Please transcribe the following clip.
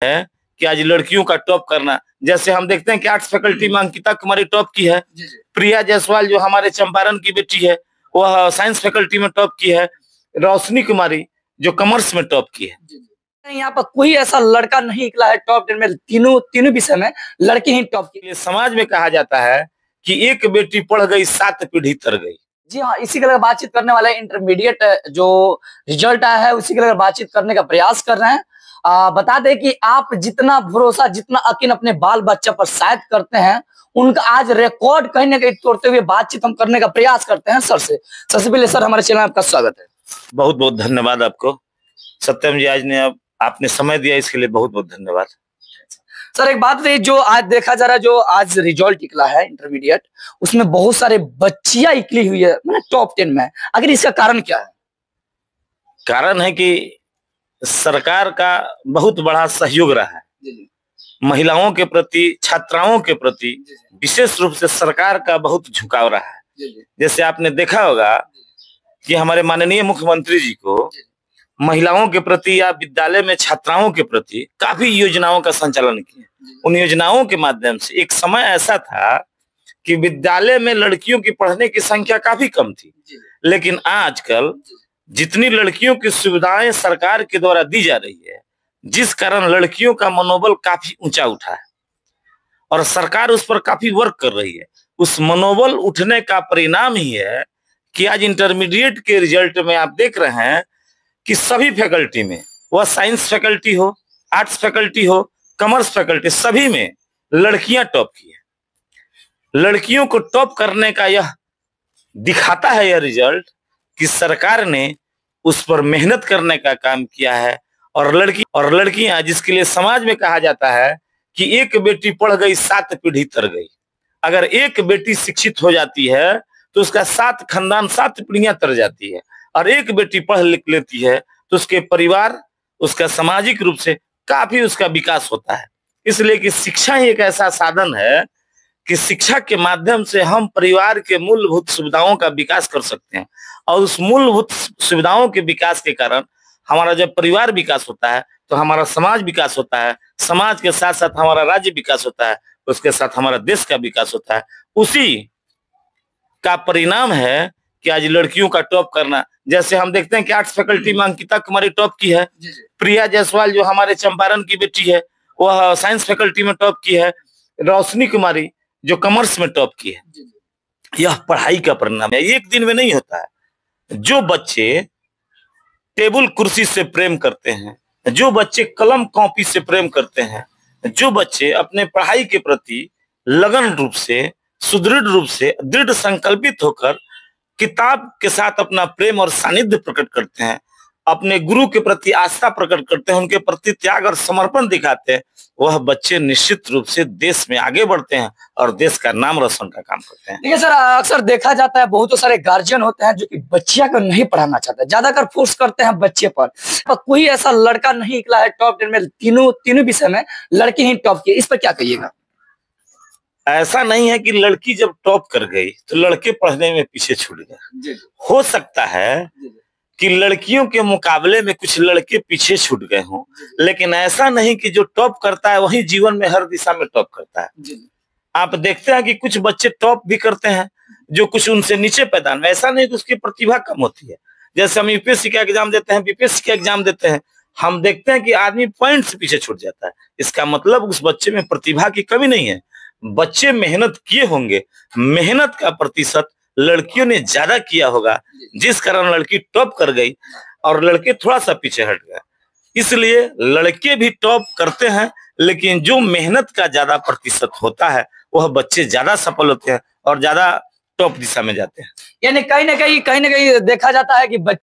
है कि आज लड़कियों का टॉप करना, जैसे हम देखते हैं कि आर्ट्स फैकल्टी में अंकिता कुमारी टॉप की है, प्रिया जायसवाल जो हमारे चंपारण की बेटी है वह साइंस फैकल्टी में टॉप की है, रोशनी कुमारी जो कॉमर्स में टॉप की है। यहाँ पर कोई ऐसा लड़का नहीं निकला है टॉप 10 में, तीनों विषय में लड़की ही टॉप की। समाज में कहा जाता है कि एक बेटी पढ़ गई 7 पीढ़ी तर गई। जी हाँ, इसी के लिए बातचीत करने वाले इंटरमीडिएट जो रिजल्ट आया है उसी के लिए बातचीत करने का प्रयास कर रहे हैं। बता दें कि आप जितना भरोसा, जितना यकीन अपने बाल बच्चा पर शायद करते हैं, उनका आज रिकॉर्ड कहीं ना कहीं तोड़ते हुए बातचीत हम करने का प्रयास करते हैं सर से। सबसे पहले सर हमारे चैनल में आपका स्वागत है। बहुत बहुत धन्यवाद आपको सत्यम जी, आज ने आपने समय दिया इसके लिए बहुत बहुत धन्यवाद। सर एक बात रही, जो आज देखा जा रहा है, जो आज रिजल्ट निकला है इंटरमीडिएट, उसमें बहुत सारे बच्चियां निकली हुई है मतलब टॉप 10 में। अगर इसका कारण क्या है? कारण है कि सरकार का बहुत बड़ा सहयोग रहा है महिलाओं के प्रति, छात्राओं के प्रति, विशेष रूप से सरकार का बहुत झुकाव रहा है। जैसे आपने देखा होगा कि हमारे माननीय मुख्यमंत्री जी को महिलाओं के प्रति या विद्यालय में छात्राओं के प्रति काफी योजनाओं का संचालन किया। उन योजनाओं के माध्यम से एक समय ऐसा था कि विद्यालय में लड़कियों की पढ़ने की संख्या काफी कम थी, लेकिन आजकल जितनी लड़कियों की सुविधाएं सरकार के द्वारा दी जा रही है, जिस कारण लड़कियों का मनोबल काफी ऊंचा उठा है और सरकार उस पर काफी वर्क कर रही है। उस मनोबल उठने का परिणाम ही है कि आज इंटरमीडिएट के रिजल्ट में आप देख रहे हैं कि सभी फैकल्टी में, वह साइंस फैकल्टी हो, आर्ट्स फैकल्टी हो, कॉमर्स फैकल्टी, सभी में लड़कियां टॉप की है। लड़कियों को टॉप करने का यह दिखाता है यह रिजल्ट कि सरकार ने उस पर मेहनत करने का काम किया है। और लड़कियां, जिसके लिए समाज में कहा जाता है कि एक बेटी पढ़ गई 7 पीढ़ी तर गई। अगर एक बेटी शिक्षित हो जाती है तो उसका 7 खानदान, 7 पीढ़ियां तर जाती है। और एक बेटी पढ़ लिख लेती है तो उसके परिवार, उसका सामाजिक रूप से काफी उसका विकास होता है। इसलिए कि शिक्षा ही एक ऐसा साधन है कि शिक्षा के माध्यम से हम परिवार के मूलभूत सुविधाओं का विकास कर सकते हैं। और उस मूलभूत सुविधाओं के विकास के कारण हमारा जब परिवार विकास होता है तो हमारा समाज विकास होता है, समाज के साथ साथ हमारा राज्य विकास होता है, उसके साथ हमारा देश का विकास होता है। उसी का परिणाम है कि आज लड़कियों का टॉप करना, जैसे हम देखते हैं कि आर्ट्स फैकल्टी में अंकिता कुमारी टॉप की है, प्रिया जायसवाल जो हमारे चंपारण की बेटी है वह साइंस फैकल्टी में टॉप की है, रोशनी कुमारी जो कॉमर्स में टॉप की है। यह पढ़ाई का परिणाम है, एक दिन में नहीं होता है। जो बच्चे टेबल कुर्सी से प्रेम करते हैं, जो बच्चे कलम कॉपी से प्रेम करते हैं, जो बच्चे अपने पढ़ाई के प्रति लगन रूप से, सुदृढ़ रूप से, दृढ़ संकल्पित होकर किताब के साथ अपना प्रेम और सानिध्य प्रकट करते हैं, अपने गुरु के प्रति आस्था प्रकट करते हैं, उनके प्रति त्याग और समर्पण दिखाते हैं, वह बच्चे निश्चित रूप से देश में आगे बढ़ते हैं और देश का नाम रोशन का काम करते हैं। देखिए सर, अक्सर देखा जाता है बहुत सारे गार्जियन होते हैं जो कि बच्चियां को नहीं पढ़ाना चाहते, ज्यादातर फोर्स करते हैं बच्चे पर कोई ऐसा लड़का नहीं निकला है टॉप 10 में, तीनों विषय में लड़की ही टॉप की। इस पर क्या कहिएगा? ऐसा नहीं है कि लड़की जब टॉप कर गई तो लड़के पढ़ने में पीछे छूट गए। हो सकता है कि लड़कियों के मुकाबले में कुछ लड़के पीछे छूट गए हों, लेकिन ऐसा नहीं कि जो टॉप करता है वही जीवन में हर दिशा में टॉप करता है। आप देखते हैं कि कुछ बच्चे टॉप भी करते हैं जो कुछ उनसे नीचे पैदा, ऐसा नहीं कि उसकी प्रतिभा कम होती है। जैसे हम यूपीएससी का एग्जाम देते हैं, बीपीएससी का एग्जाम देते हैं, हम देखते हैं कि आदमी पॉइंट से पीछे छूट जाता है। इसका मतलब उस बच्चे में प्रतिभा की कमी नहीं है, बच्चे मेहनत किए होंगे, मेहनत का प्रतिशत लड़कियों ने ज्यादा किया होगा, जिस कारण लड़की टॉप कर गई और लड़के थोड़ा सा पीछे हट गए। इसलिए लड़के भी टॉप करते हैं, लेकिन जो मेहनत का ज्यादा प्रतिशत होता है वह बच्चे ज्यादा सफल होते हैं और ज्यादा टॉप दिशा में जाते हैं। यानी कहीं ना कहीं देखा जाता है कि